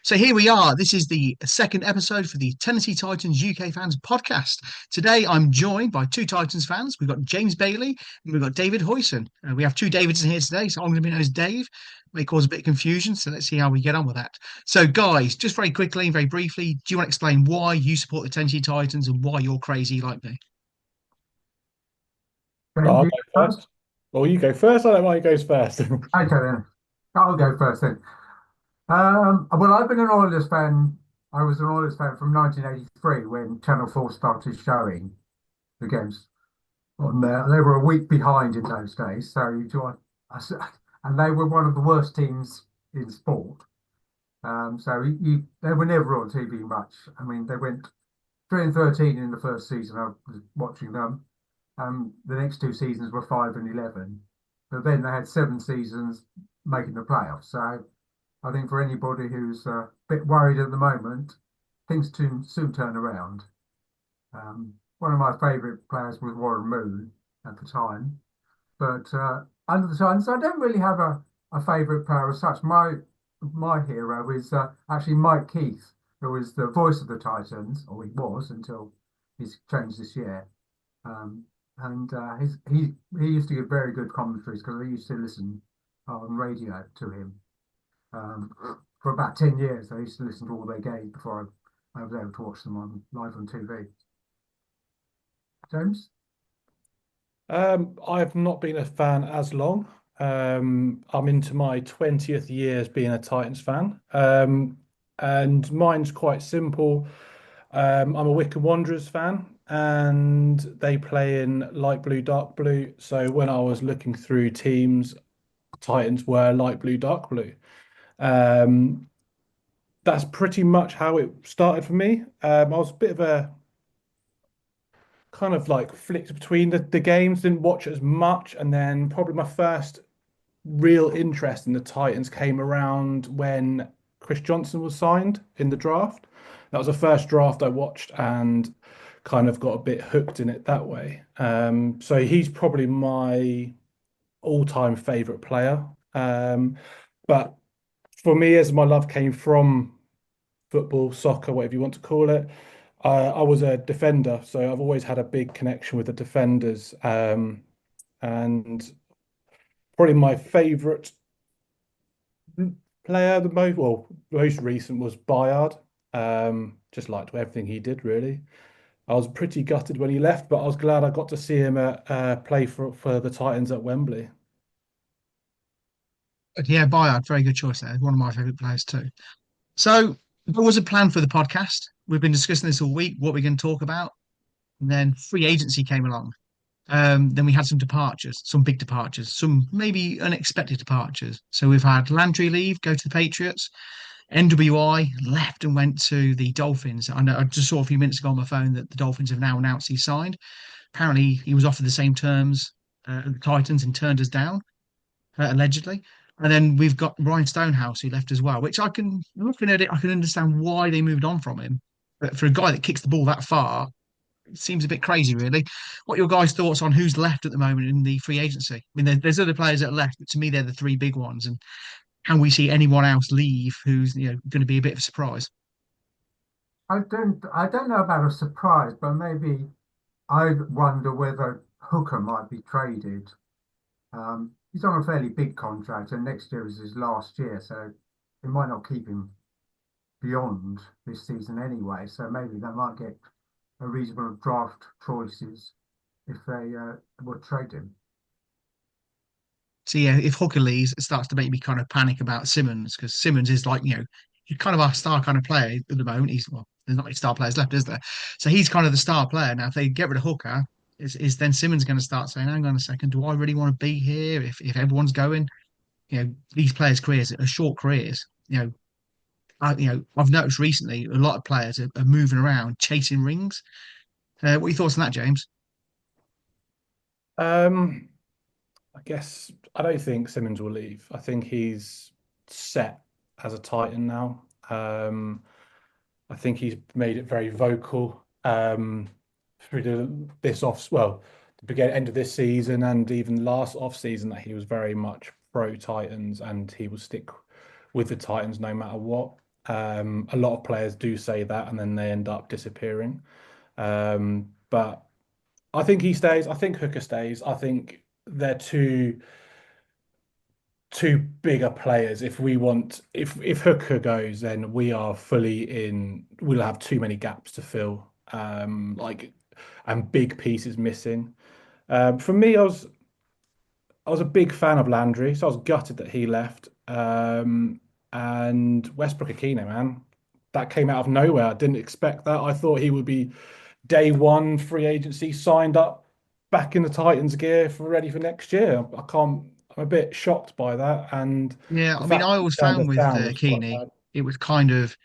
So here we are. This is the second episode for the Tennessee Titans UK Fans podcast. Today I'm joined by two Titans fans. We've got James Bailey and we've got David Hoyson. We have two Davids in here today, so I'm going to be known as Dave. May cause a bit of confusion, so let's see how we get on with that. So, guys, just very quickly and very briefly, do you want to explain why you support the Tennessee Titans and why you're crazy like me? James, I'll you go first? first. Well, you go first. I don't mind who goes first. Okay then. I'll go first then. Well, I've been an Oilers fan. I was an Oilers fan from 1983 when Channel 4 started showing the games on there. They were a week behind in those days, so and they were one of the worst teams in sport. They were never on TV much. I mean, they went 3-13 in the first season. I was watching them. The next two seasons were 5-11, but then they had 7 seasons making the playoffs. So I think for anybody who's a bit worried at the moment, things soon turn around. One of my favourite players was Warren Moon at the time, but under the Titans, I don't really have a favourite player as such. My hero is actually Mike Keith, who was the voice of the Titans, or he was until he's changed this year. Um, he used to give very good commentaries because I used to listen on radio to him um, for about 10 years. I used to listen to all their games before I was able to watch them live on TV. James? I've not been a fan as long. I'm into my 20th year as being a Titans fan. And mine's quite simple. I'm a Wycombe Wanderers fan, and they play in light blue, dark blue. So when I was looking through teams, Titans were light blue, dark blue. Um, that's pretty much how it started for me. I was a bit of a kind of like flicked between the games, didn't watch it as much, and then probably my first real interest in the Titans came around when Chris Johnson was signed in the draft. That was the first draft I watched and kind of got a bit hooked in it that way. So he's probably my all-time favorite player. But for me, as my love came from football, soccer, whatever you want to call it. I was a defender, so I've always had a big connection with the defenders. And probably my favourite player, most recent was Bayard. Just liked everything he did, really. I was pretty gutted when he left, but I was glad I got to see him play for the Titans at Wembley. But yeah, Bayard, very good choice there. One of my favourite players too. So there was a plan for the podcast. We've been discussing this all week, what we're going to talk about. And then free agency came along. Then we had some departures, some big departures, some maybe unexpected departures. So we've had Landry leave, go to the Patriots. NWI left and went to the Dolphins. I know I just saw a few minutes ago on my phone that the Dolphins have now announced he signed. Apparently, he was offered the same terms at the Titans and turned us down, allegedly. And then we've got Ryan Stonehouse who left as well, which I can looking at it, I can understand why they moved on from him. But for a guy that kicks the ball that far, it seems a bit crazy, really. What are your guys' thoughts on who's left at the moment in the free agency? I mean, there's other players that are left, but to me, they're the three big ones. And can we see anyone else leave who's going to be a bit of a surprise? I don't know about a surprise, but maybe I wonder whether Hooker might be traded. He's on a fairly big contract, and next year is his last year, so it might not keep him beyond this season anyway. So maybe they might get a reasonable draft choices if they would trade him. So yeah, if Hooker leaves, it starts to make me kind of panic about Simmons because Simmons is like, he's kind of our star kind of player at the moment. There's not many star players left, is there? So he's kind of the star player. Now, if they get rid of Hooker, is then Simmons going to start saying, hang on a second, do I really want to be here if everyone's going? These players' careers are short careers. I've noticed recently a lot of players are moving around chasing rings. What are your thoughts on that, James? Um, I guess I don't think Simmons will leave. I think he's set as a Titan now. I think he's made it very vocal through the end of this season and even last off season that he was very much pro Titans and he will stick with the Titans no matter what. A lot of players do say that, and then they end up disappearing. But I think he stays. I think Hooker stays. I think they're two bigger players. If Hooker goes, then we are fully in. We'll have too many gaps to fill. And big pieces missing. For me, I was a big fan of Landry, so I was gutted that he left. And Westbrook Akina, man, that came out of nowhere. I didn't expect that. I thought he would be day one free agency, signed up, back in the Titans gear for ready for next year. I can't. I'm a bit shocked by that, and Yeah, the I mean, fact I that he always turned found us with down was quite Keeney, bad. it was kind of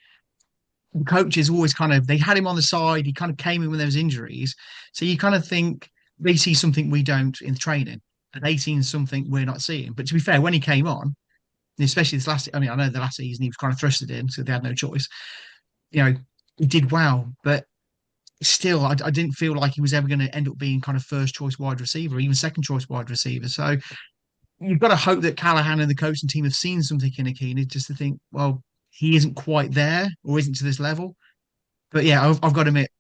the coaches always kind of they had him on the side. He kind of came in when there was injuries, so you kind of think they see something we don't in the training, and they seen something we're not seeing. But to be fair, when he came on, especially this last, I mean, I know the last season he was kind of thrusted in, so they had no choice. You know, he did well, but still, I didn't feel like he was ever going to end up being kind of first choice wide receiver, or even second choice wide receiver. So you've got to hope that Callahan and the coaching team have seen something in Akina just to think, well, he isn't quite there or isn't to this level. But yeah, I've got to admit,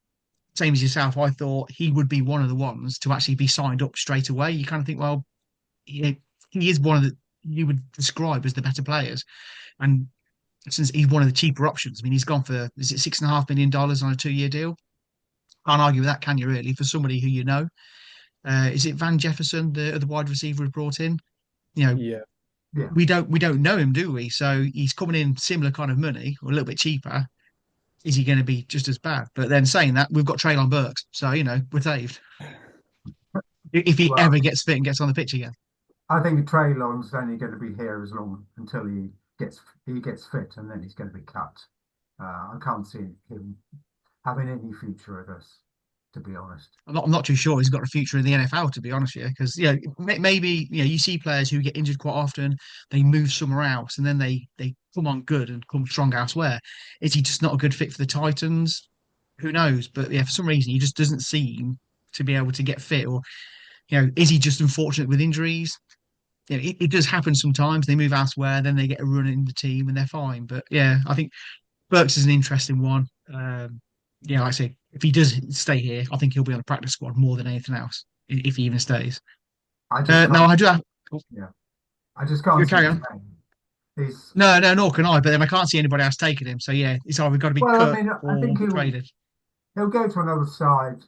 same as yourself, I thought he would be one of the ones to actually be signed up straight away. You kind of think, well, he is one of the you would describe as the better players, and since he's one of the cheaper options, I mean, he's gone for is it $6.5 million on a 2 year deal? Can't argue with that, can you? Really, for somebody who you know, is it Van Jefferson, the wide receiver who brought in? You know, Yeah. Yeah. we don't know him, do we? So he's coming in similar kind of money or a little bit cheaper. Is he going to be just as bad? But then saying that, we've got Traylon Burks, so we're saved if he Well, ever gets fit and gets on the pitch again. I think Traylon's only going to be here as long until he gets fit, and then he's going to be cut. I can't see him having any future with us, to be honest. I'm not too sure he's got a future in the NFL, to be honest with you, because maybe you see players who get injured quite often, they move somewhere else, and then they come on good and come strong elsewhere. Is he just not a good fit for the Titans? Who knows? But yeah, for some reason he just doesn't seem to be able to get fit, or is he just unfortunate with injuries? It does happen sometimes. They move elsewhere, then they get a run in the team and they're fine. But yeah, I think Burks is an interesting one. Yeah, like I say, if he does stay here, I think he'll be on the practice squad more than anything else, if he even stays. I just No, can't. I do have. Oh, Yeah, I just can't you see carry him on. staying. He's No, no, nor can I. But then I can't see anybody else taking him. So yeah, it's either got to be well. I cut mean, I or think he'll traded. he'll go to another side,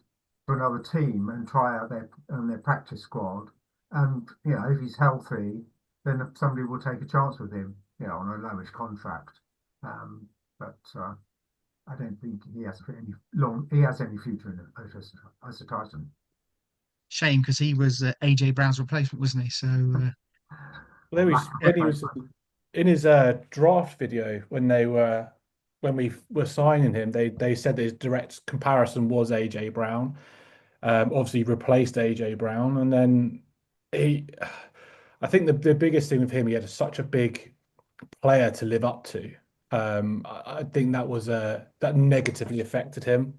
to another team, and try out their practice squad. And if he's healthy, then somebody will take a chance with him, on a lowish contract. But I don't think he has any future in it as a Titan. Shame because he was AJ Brown's replacement, wasn't he? So Well, there Lack was of when he was replacement. in his draft video when we were signing him, they said his direct comparison was AJ Brown. Obviously replaced AJ Brown, and then he. I think the biggest thing with him, he had such a big player to live up to. I think that negatively affected him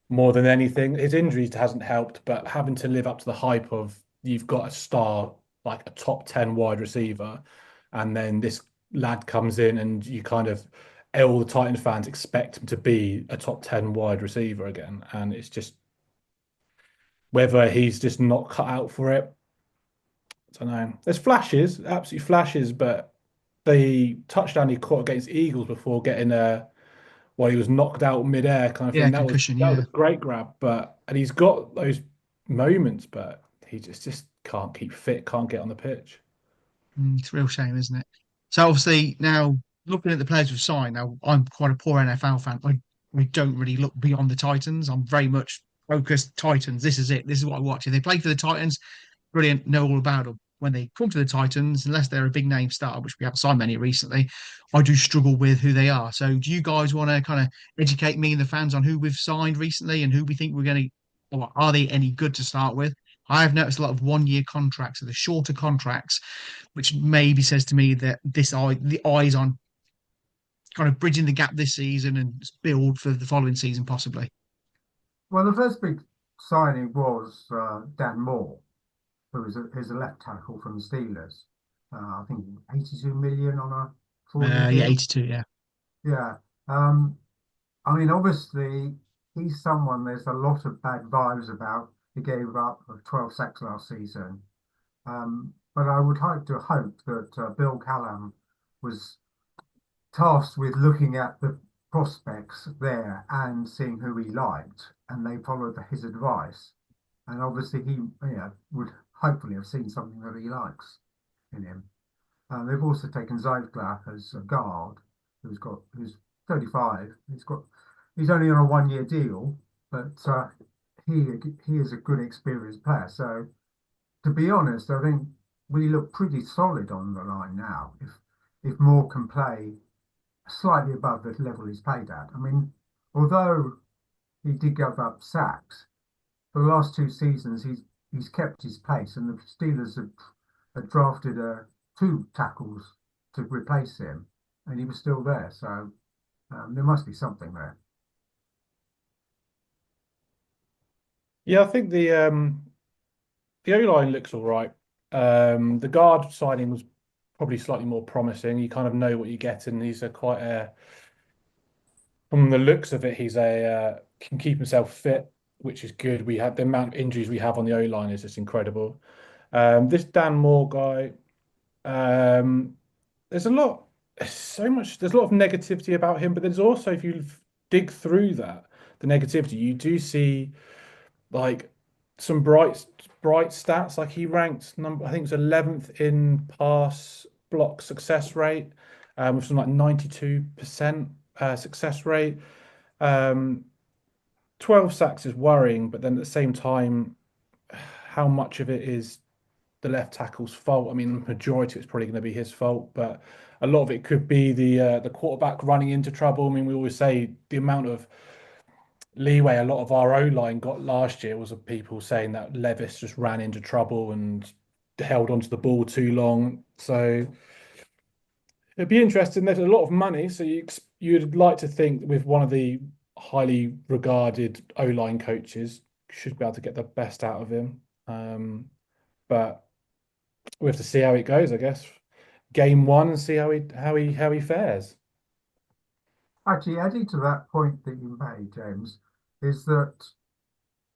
more than anything. His injuries hasn't helped, but having to live up to the hype of you've got a star like a top 10 wide receiver, and then this lad comes in and you kind of all the Titans fans expect him to be a top 10 wide receiver again. And it's just whether he's just not cut out for it. I don't know. There's flashes, absolutely flashes, but the touchdown he caught against Eagles before getting he was knocked out midair kind of yeah, thing. That was concussion. that was Yeah. a great grab, and he's got those moments, but he just can't keep fit, can't get on the pitch. It's a real shame, isn't it? So obviously now looking at the players we've signed, now I'm quite a poor NFL fan. I don't really look beyond the Titans. I'm very much focused Titans. This is it. This is what I watch. If they play for the Titans, brilliant, know all about them. When they come to the Titans, unless they're a big name star, which we haven't signed many recently, I do struggle with who they are. So do you guys want to kind of educate me and the fans on who we've signed recently and who we think we're going to, or are they any good to start with? I have noticed a lot of 1 year contracts, so the shorter contracts, which maybe says to me that the eyes on kind of bridging the gap this season and build for the following season possibly. Well, the first big signing was Dan Moore, who's a left tackle from the Steelers. I think 82 million on a 4 year Yeah, deal. 82. Yeah, Yeah, Um, I mean, obviously, he's someone there's a lot of bad vibes about. He gave up 12 sacks last season. But I would like to hope that Bill Callum was tasked with looking at the prospects there and seeing who he liked, and they followed his advice. And obviously, he would hopefully have seen something that he likes in him. They've also taken Zeidler as a guard, who's 35. He's only on a 1 year deal, but he is a good experienced player. So to be honest, I think we look pretty solid on the line now. If Moore can play slightly above the level he's played at. I mean, although he did give up sacks for the last 2 seasons, he's kept his pace, and the Steelers had drafted two tackles to replace him, and he was still there. So there must be something there. Yeah, I think the O-line looks all right. The guard signing was probably slightly more promising. You kind of know what you get, and he's a quite a from the looks of it, he's a can keep himself fit, which is good. We had the amount of injuries we have on the O-line is just incredible. This Dan Moore guy, um, there's a lot, there's a lot of negativity about him, but there's also, if you dig through that, the negativity, you do see like some bright stats. Like he ranked number, I think it was 11th in pass block success rate, with some like 92% success rate. Um, 12 sacks is worrying, but then at the same time, how much of it is the left tackle's fault? I mean, the majority of it's probably going to be his fault, but a lot of it could be the quarterback running into trouble. I mean, we always say the amount of leeway a lot of our O line got last year was of people saying that Levis just ran into trouble and held onto the ball too long. So it'd be interesting. There's a lot of money, so you'd like to think with one of the highly regarded O line coaches should be able to get the best out of him. But we have to see how it goes, I guess. Game one and see how he fares. Actually, adding to that point that you made, James, is that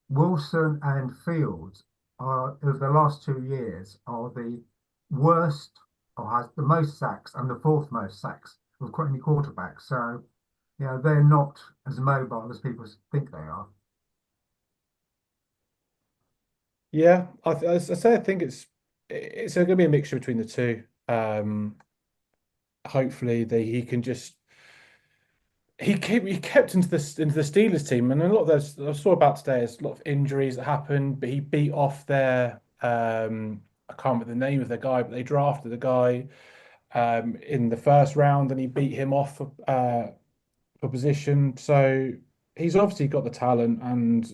Wilson and Fields are of the last 2 years are the worst or has the most sacks and the fourth most sacks of any quarterback. So, they're not as mobile as people think they are. Yeah, I think it's going to be a mixture between the two. Hopefully, he can just he kept into the Steelers team, and a lot of those I saw about today is a lot of injuries that happened, but he beat off their I can't remember the name of the guy, but they drafted a guy in the first round, and he beat him off for position. So he's obviously got the talent, and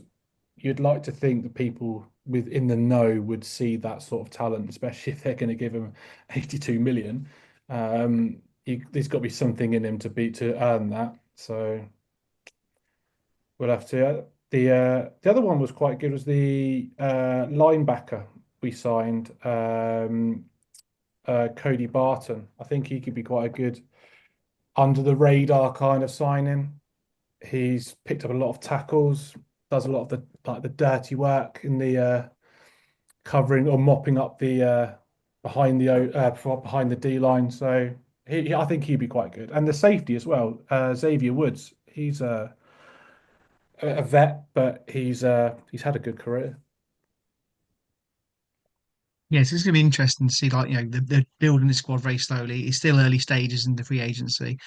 you'd like to think the people within the know would see that sort of talent, especially if they're going to give him 82 million. There's got to be something in him to earn that. So we'll have to. The other one was quite good. Was the linebacker we signed, Cody Barton. I think he could be quite a good under the radar kind of signing. He's picked up a lot of tackles, does a lot of the dirty work in the covering or mopping up the behind the D line. So I think he'd be quite good. And the safety as well, Xavier Woods. He's a vet, but he's had a good career. Yes, it's going to be interesting to see, like, they're building the squad very slowly. It's still early stages in the free agency.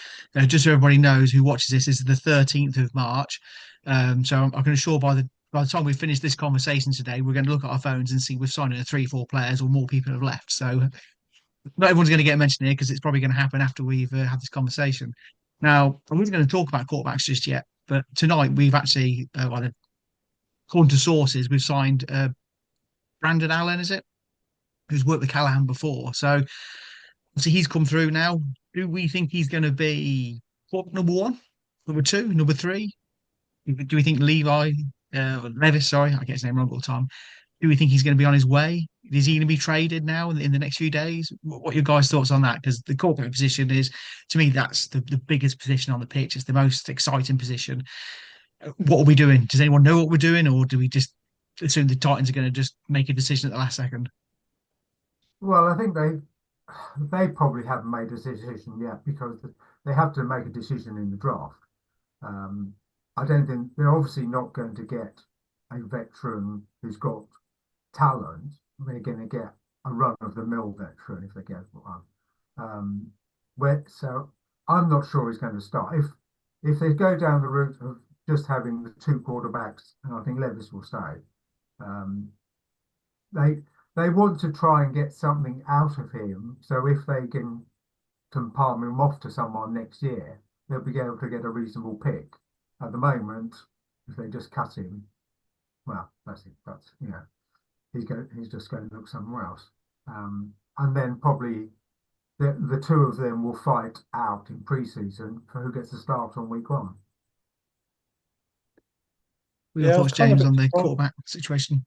Just so everybody knows who watches this is the 13th of March. So I can assure by the time we finish this conversation today, we're going to look at our phones and see we've signed three, four players, or more people have left. So not everyone's going to get mentioned here because it's probably going to happen after we've had this conversation. Now, I wasn't going to talk about quarterbacks just yet, but tonight we've actually, according to sources, we've signed Brandon Allen, is it? Who's worked with Callahan before. So obviously he's come through now. Do we think he's going to be number one, number two, number three? Do we think Levi, Levis, sorry, I get his name wrong all the time, Do we think he's going to be on his way? Is he going to be traded now in the next few days? What are your guys' thoughts on that? Because the quarterback position is, to me, that's the biggest position on the pitch. It's the most exciting position. What are we doing? Does anyone know what we're doing, or do we just assume the Titans are going to just make a decision at the last second? Well, I think they probably haven't made a decision yet because they have to make a decision in the draft. Um, I don't think they're obviously not going to get a veteran who's got talent. They're going to get a run of the mill veteran if they get one. Um, so I'm not sure he's going to start. If they go down the route of just having the two quarterbacks, and I think Levis will stay. Um, they they want to try and get something out of him. So if they can palm him off to someone next year, they'll be able to get a reasonable pick. At the moment, if they just cut him, well, that's it. That's he's just going to look somewhere else. And then probably the two of them will fight out in pre-season for who gets to start on week one. What are your Yeah, I was thoughts, kind of James, a on bit the surprised. quarterback situation?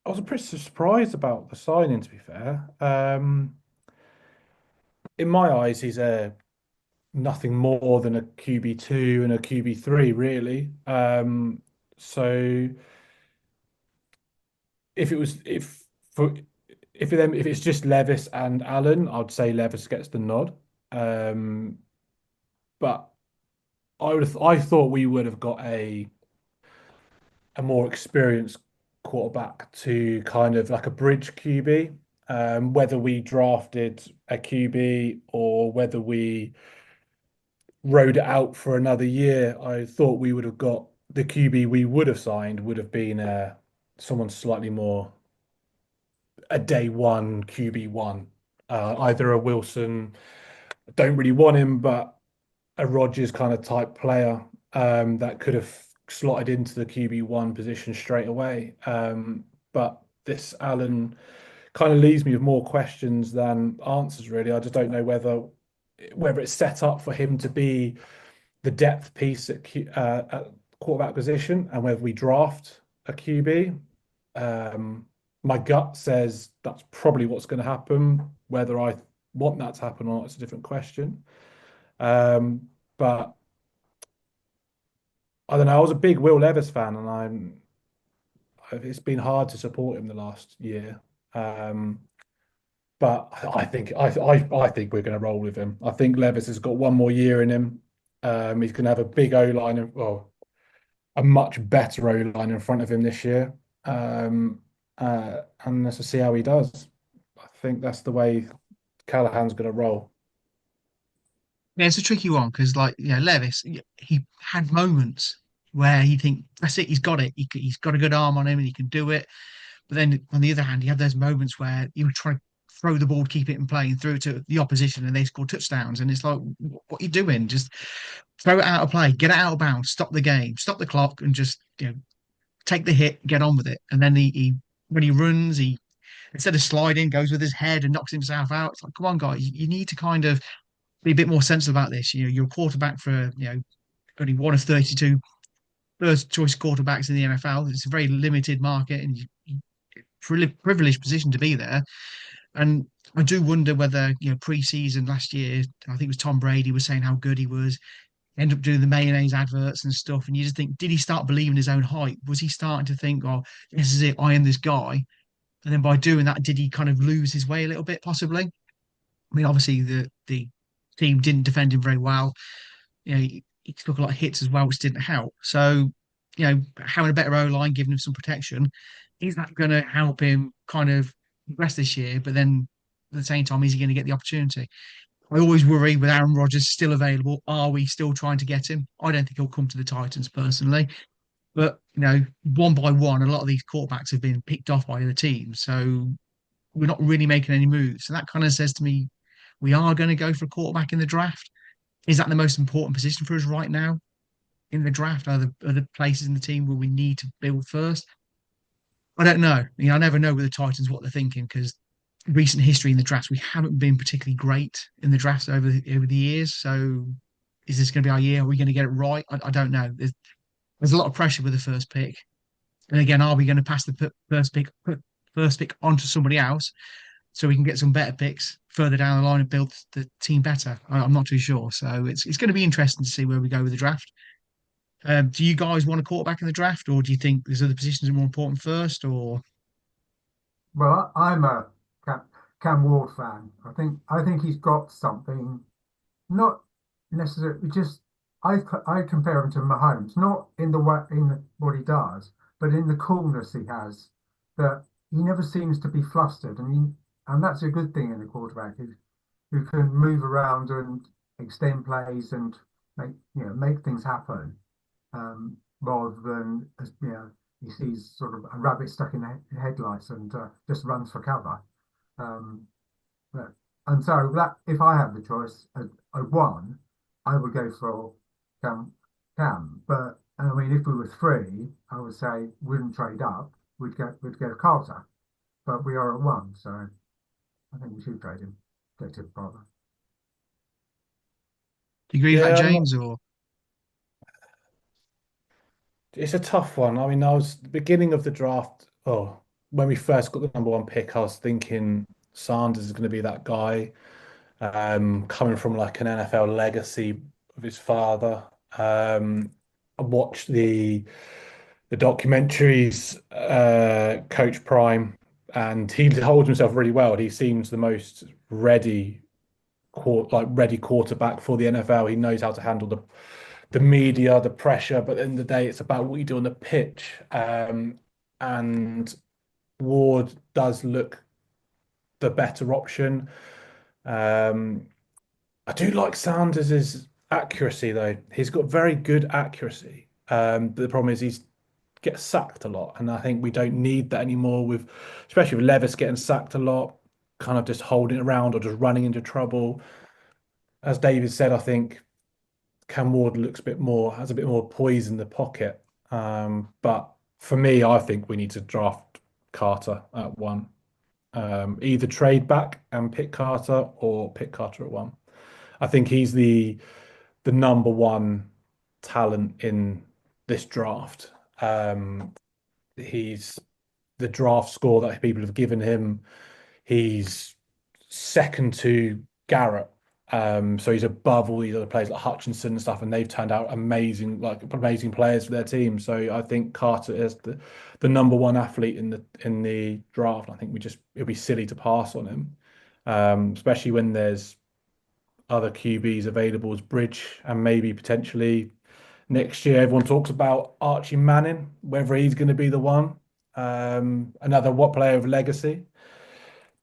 I was pretty surprised about the signing, to be fair. In my eyes, he's a nothing more than a QB2 and a QB3, really. So if it was for if it's just Levis and Allen, I'd say Levis gets the nod. Um, but I thought we would have got a more experienced quarterback to kind of like a bridge QB. Whether we drafted a QB or whether we rode it out for another year, I thought we would have got the QB we would have signed would have been someone slightly more a day one QB1, either a Wilson. Don't really want him, but a Rodgers kind of type player that could have slotted into the QB1 position straight away. But this Allen kind of leaves me with more questions than answers, really. I just don't know whether it's set up for him to be the depth piece at quarterback position and whether we draft a QB. My gut says that's probably what's going to happen. Whether I want that to happen or not, it's a different question. But I don't know. I was a big Will Levis fan, and it's been hard to support him the last year. But I think we're going to roll with him. I think Levis has got one more year in him. He's going to have a big O line, well, a much better O line in front of him this year. And let's just see how he does. I think that's the way Callahan's going to roll. Yeah, it's a tricky one because, like, Levis, he had moments where he think that's it, he's got it, he's got a good arm on him and he can do it. But then on the other hand, he had those moments where he would try to throw the ball, keep it in play, and throw it to the opposition, and they score touchdowns. And it's like, what are you doing? Just throw it out of play, get it out of bounds, stop the game, stop the clock, and just take the hit, get on with it. And then he when he runs, he instead of sliding, goes with his head and knocks himself out. It's like, come on, guys, you need to kind of be a bit more sensible about this. You're a quarterback for only one of 32 first choice quarterbacks in the NFL. It's a very limited market, and privileged position to be there. And I do wonder whether, pre-season last year, I think it was Tom Brady was saying how good he was, end up doing the mayonnaise adverts and stuff. And you just think, did he start believing his own hype? Was he starting to think, oh, this is it, I am this guy? And then by doing that, did he kind of lose his way a little bit, possibly? I mean, obviously the team didn't defend him very well. He took a lot of hits as well, which didn't help. So, having a better O line, giving him some protection, is that going to help him kind of progress this year? But then at the same time, is he going to get the opportunity? I always worry with Aaron Rodgers still available. Are we still trying to get him? I don't think he'll come to the Titans personally. But, one by one, a lot of these quarterbacks have been picked off by other teams. So we're not really making any moves. So that kind of says to me, we are going to go for a quarterback in the draft. Is that the most important position for us right now in the draft? Are the places in the team where we need to build first? I don't know. I never know with the Titans what they're thinking because recent history in the drafts, we haven't been particularly great in the drafts over the years. So is this going to be our year? Are we going to get it right? I don't know. There's a lot of pressure with the first pick. And again, are we going to pass the first pick first pick onto somebody else so we can get some better picks further down the line and build the team better. I'm not too sure. So it's going to be interesting to see where we go with the draft. Do you guys want a quarterback in the draft, or do you think there's other positions that are more important first? Or Well, I'm a Cam Ward fan. I think he's got something, not necessarily just. I compare him to Mahomes, not in the way in what he does, but in the coolness he has. That he never seems to be flustered, and that's a good thing in a quarterback who can move around and extend plays and make things happen, rather than he sees sort of a rabbit stuck in the headlights and just runs for cover. Um, but, and so that if I have the choice at one, I would go for Cam. Cam. But I mean, if we were three, I would say wouldn't trade up. We'd go Carter. But we are at one, so I think we should trade him. Go to partner. do you agree with that, Yeah, James? Or it's a tough one. I mean, I was the beginning of the draft. Oh, when we first got the number one pick, I was thinking Sanders is going to be that guy, coming from like an NFL legacy of his father. I watched the documentaries, Coach Prime, and he holds himself really well. He seems the most ready quarterback for the NFL. He knows how to handle the media, the pressure, but at the end of the day, it's about what you do on the pitch. And Ward does look the better option. Um, I do like Sanders' accuracy though. He's got very good accuracy. But the problem is he's gets sacked a lot, and I think we don't need that anymore. With especially with Levis getting sacked a lot, kind of just holding it around or just running into trouble. As David said, I think Cam Ward has a bit more poise in the pocket. But for me, I think we need to draft Carter at one. Either trade back and pick Carter or pick Carter at one. I think he's the number one talent in this draft. He's the draft score that people have given him. He's second to Garrett. So he's above all these other players like Hutchinson and stuff, and they've turned out amazing players for their team. So I think Carter is the number one athlete in the draft. I think it'd be silly to pass on him, especially when there's other QBs available as bridge and maybe potentially next year. Everyone talks about Archie Manning, whether he's going to be the one, another what player of legacy.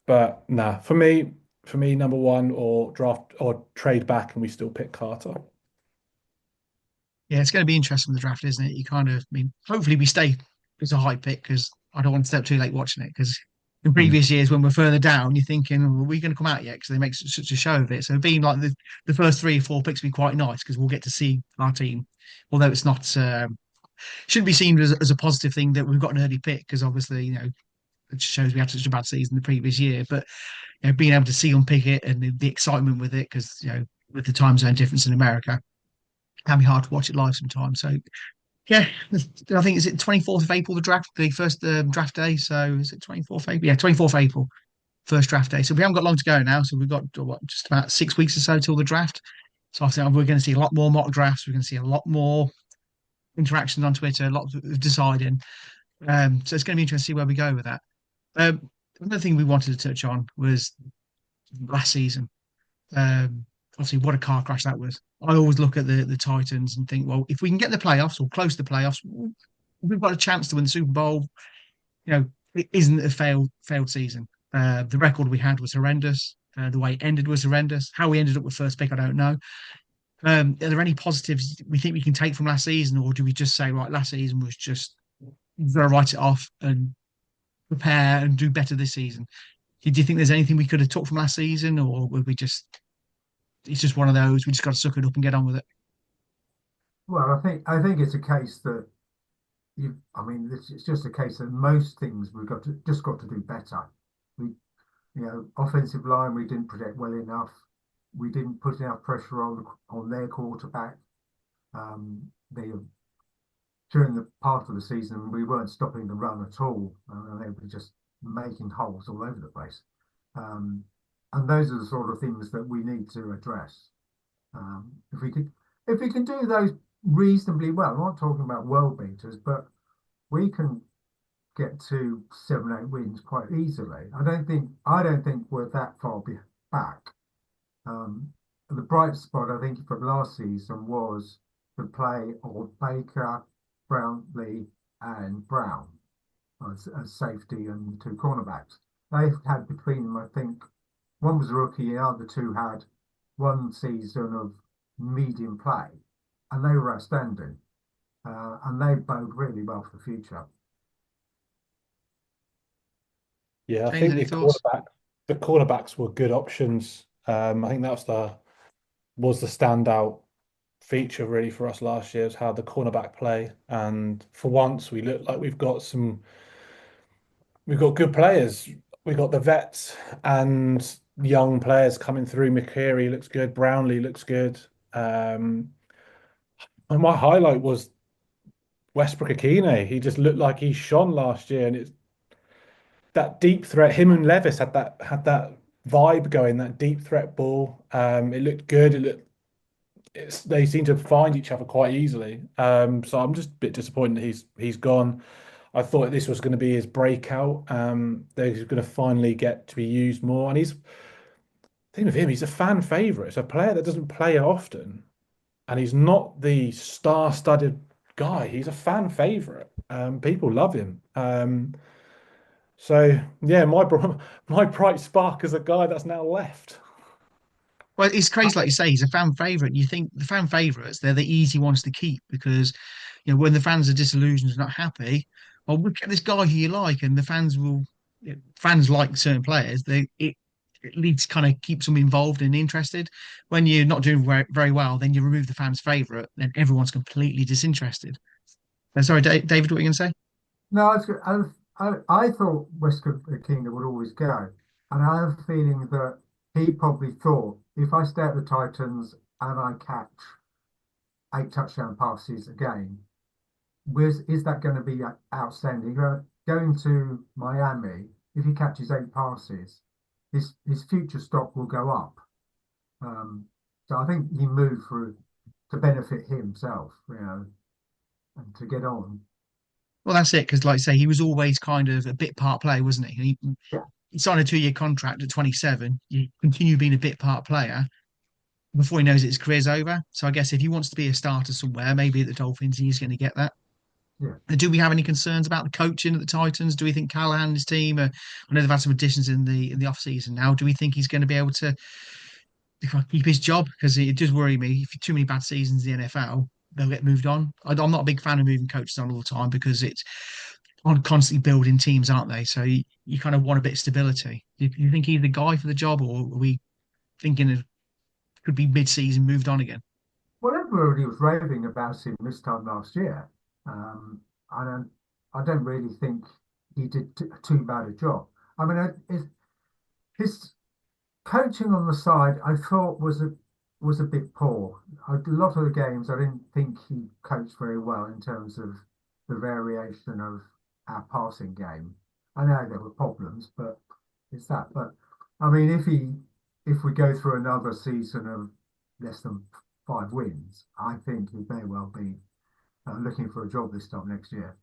But nah, for me, number one or draft or trade back, and we still pick Carter. yeah, it's going to be interesting with the draft, isn't it? You kind of, I mean, hopefully we stay as a high pick because I don't want to step too late watching it. Because in Mm. previous years, when we're further down, you're thinking, well, are we going to come out yet? Because they make such a show of it. So being like the first 3 or 4 picks will be quite nice because we'll get to see our team. Although it's not, shouldn't be seen as a positive thing that we've got an early pick because obviously, it shows we had such a bad season the previous year. But being able to see them pick it and the excitement with it because, with the time zone difference in America, can be hard to watch it live sometimes. So yeah, I think is it 24th of April the draft, the first draft day. So is it 24th April? Yeah, 24th April, first draft day. So we haven't got long to go now. So we've got what, just about 6 weeks or so till the draft. So I think we're going to see a lot more mock drafts. We're going to see a lot more interactions on Twitter, a lot of deciding. So it's going to be interesting to see where we go with that. Another thing we wanted to touch on was last season. Obviously, what a car crash that was. I always look at the Titans and think, well, if we can get the playoffs or close to the playoffs, we've got a chance to win the Super Bowl. It isn't a failed season. The record we had was horrendous. The way it ended was horrendous. How we ended up with first pick, I don't know. Are there any positives we think we can take from last season, or do we just say, right, last season was just we've got to write it off and prepare and do better this season? Do you think there's anything we could have took from last season, or would we just it's just one of those. We just got to suck it up and get on with it. Well, I think it's a case that I mean, it's just a case that most things we've got to do better. We, offensive line we didn't protect well enough. We didn't put enough pressure on their quarterback. They during the part of the season we weren't stopping the run at all. They were just making holes all over the place. Um, and those are the sort of things that we need to address. If we could, if we can do those reasonably well, I'm not talking about world beaters, but we can get to 7, 8 wins quite easily. I don't think we're that far back. Um, the bright spot I think from last season was the play of Baker, Brownlee, and Brown as safety and two cornerbacks. They've had between them, I think, one was a rookie, the other two had one season of medium play, and they were outstanding. And they bode really well for the future. Yeah, I James, think any thoughts? the cornerbacks were good options. I think that was the standout feature really for us last year is how the cornerback play. And for once, we look like we've got good players. We've got the vets and young players coming through. McCreary looks good. Brownlee looks good. Um, and my highlight was Westbrook Akine. He just looked like he shone last year, and it's that deep threat. Him and Levis had that vibe going. That deep threat ball. It looked good. They seem to find each other quite easily. So I'm just a bit disappointed he's gone. I thought this was going to be his breakout. That he's going to finally get to be used more. And he's thing with him, he's a fan favorite. It's a player that doesn't play often, and he's not the star-studded guy. He's a fan favorite. People love him. So yeah, my bright spark is a guy that's now left. Well, it's crazy, like you say, he's a fan favorite. You think the fan favorites, they're the easy ones to keep because, when the fans are disillusioned and not happy, well, we'll get this guy who you like, and the fans will, fans like certain players. It leads kind of keeps them involved and interested. When you're not doing very well, then you remove the fans' favorite, then everyone's completely disinterested. Sorry, David, what were you going to say? No, I thought Westcott Kingdom would always go, and I have a feeling that he probably thought if I stay at the Titans and I catch 8 touchdown passes a game, is that going to be outstanding? Going to Miami, if he catches 8 passes, his future stock will go up. Um, so I think he moved for to benefit himself, and to get on. Well, that's it, because like I say, he was always kind of a bit part player, wasn't he? Yeah, He signed a 2-year contract at 27. You continue being a bit part player before he knows it, his career's over. So I guess if he wants to be a starter somewhere, maybe at the Dolphins, he's going to get that. yeah. And do we have any concerns about the coaching at the Titans? Do we think Callahan and his team? I know they've had some additions in the off season now. Do we think he's going to be able to keep his job? Because it does worry me. If too many bad seasons in the NFL, they'll get moved on. I'm not a big fan of moving coaches on all the time because it's on constantly building teams, aren't they? So you kind of want a bit of stability. You think he's the guy for the job, or are we thinking it could be mid-season moved on again? Well, everybody was raving about him this time last year, and I don't really think he did too bad a job. I mean, his coaching on the side, I thought was a bit poor. A lot of the games, I didn't think he coached very well in terms of the variation of our passing game. I know there were problems, but it's that. But I mean, if we go through another season of less than 5 wins, I think he may well be looking for a job this time next year.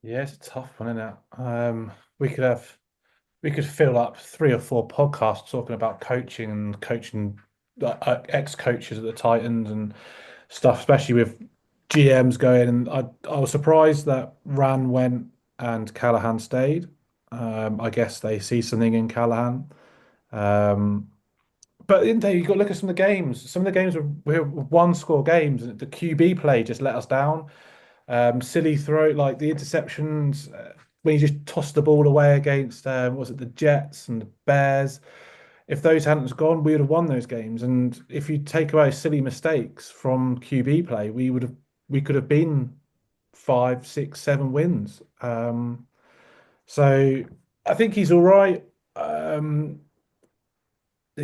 Yeah, it's a tough one, isn't it? We could have we could fill up 3 or 4 podcasts talking about coaching and coaching ex-coaches at the Titans and stuff, especially with GMs going. And I was surprised that Ran went and Callahan stayed. I guess they see something in Callahan. Um, but in there, you got to look at some of the games. Some of the games were one-score games, and the QB play just let us down. Silly throw, like the interceptions, when you just tossed the ball away against, was it the Jets and the Bears? If those hadn't gone, we would have won those games. And if you take away silly mistakes from QB play, we could have been 5, 6, 7 wins. So I think he's all right. At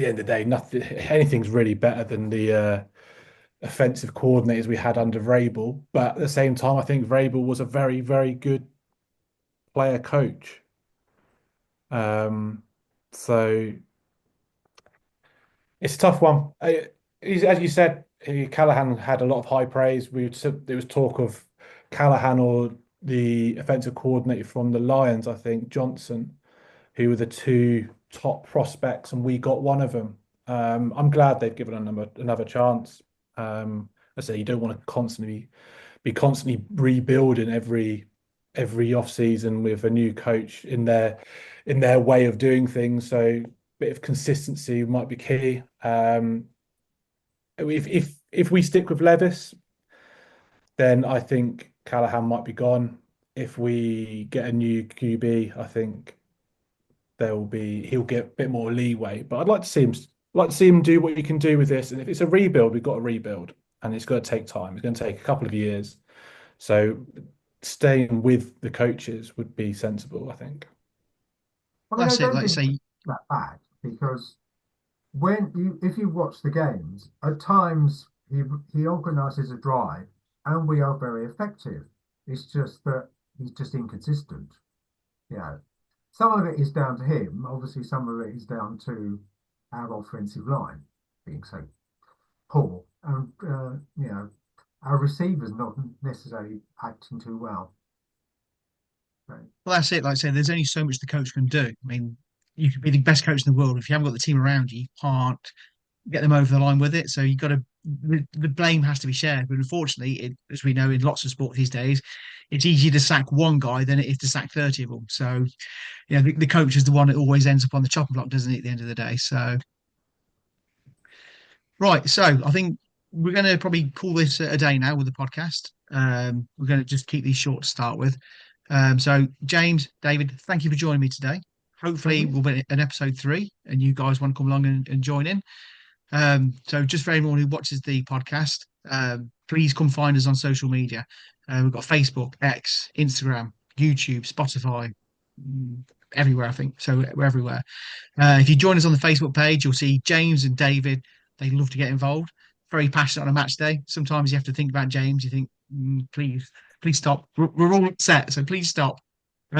the end of the day, nothing, anything's really better than the offensive coordinators we had under Vrabel. But at the same time, I think Vrabel was a very, very good player coach. So it's a tough one. As you said, Callahan had a lot of high praise. There was talk of Callahan or the offensive coordinator from the Lions, I think, Johnson, who were the two top prospects, and we got one of them. I'm glad they've given another chance. I say you don't want to constantly rebuilding every off season with a new coach in their way of doing things. So a bit of consistency might be key. If we stick with Levis, then I think Callahan might be gone. If we get a new QB, I think he'll get a bit more leeway. But I'd like to see him do what he can do with this. And if it's a rebuild, we've got to rebuild, and it's going to take time. It's going to take a couple of years. So staying with the coaches would be sensible, I think. I mean, I That's it. don't Like you think say, it's that bad because if you watch the games, at times he organises a drive and we are very effective. It's just that he's just inconsistent. You know, some of it is down to him. Obviously, some of it is down to our offensive line being so poor, and our receivers not necessarily acting too well. So, well, that's it. Like I say, there's only so much the coach can do. I mean, you could be the best coach in the world. If you haven't got the team around you, you can't get them over the line with it. So you've got to, the blame has to be shared. But unfortunately, as we know in lots of sports these days, it's easier to sack one guy than it is to sack 30 of them. So, the coach is the one that always ends up on the chopping block, doesn't it, at the end of the day? So, right. So I think we're going to probably call this a day now with the podcast. We're going to just keep these short to start with. So, James, David, thank you for joining me today. thank Hopefully, you. we'll be in episode 3 and you guys want to come along and join in. So just for anyone who watches the podcast, please come find us on social media. We've got Facebook, X, Instagram, YouTube, Spotify, mm, everywhere, I think. So we're everywhere. If you join us on the Facebook page, you'll see James and David. They love to get involved. Very passionate on a match day. Sometimes you have to think about James. You think, please stop. We're all upset, so please stop.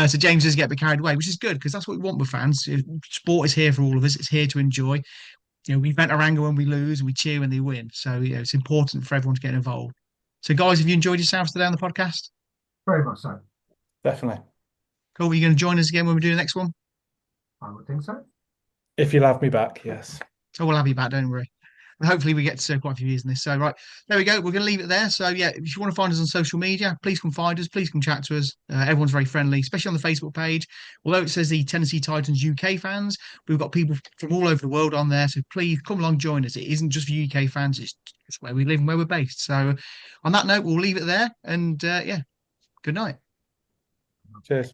So James does get a bit carried away, which is good because that's what we want with fans. Sport is here for all of us. It's here to enjoy. We vent our anger when we lose and we cheer when they win. So, it's important for everyone to get involved. So, guys, have you enjoyed yourselves today on the podcast? Very much so. Definitely. Cool. Are you going to join us again when we do the next one? I would think so. If you'll have me back, yes. So we'll have you back, don't worry. And hopefully we get to quite a few years in this. So, right, there we go. We're going to leave it there. So, yeah, if you want to find us on social media, please come find us. Please come chat to us. Everyone's very friendly, especially on the Facebook page. Although it says the Tennessee Titans UK fans, we've got people from all over the world on there. So please come along, join us. It isn't just for UK fans. It's where we live and where we're based. So on that note, we'll leave it there. And yeah, good night. Cheers.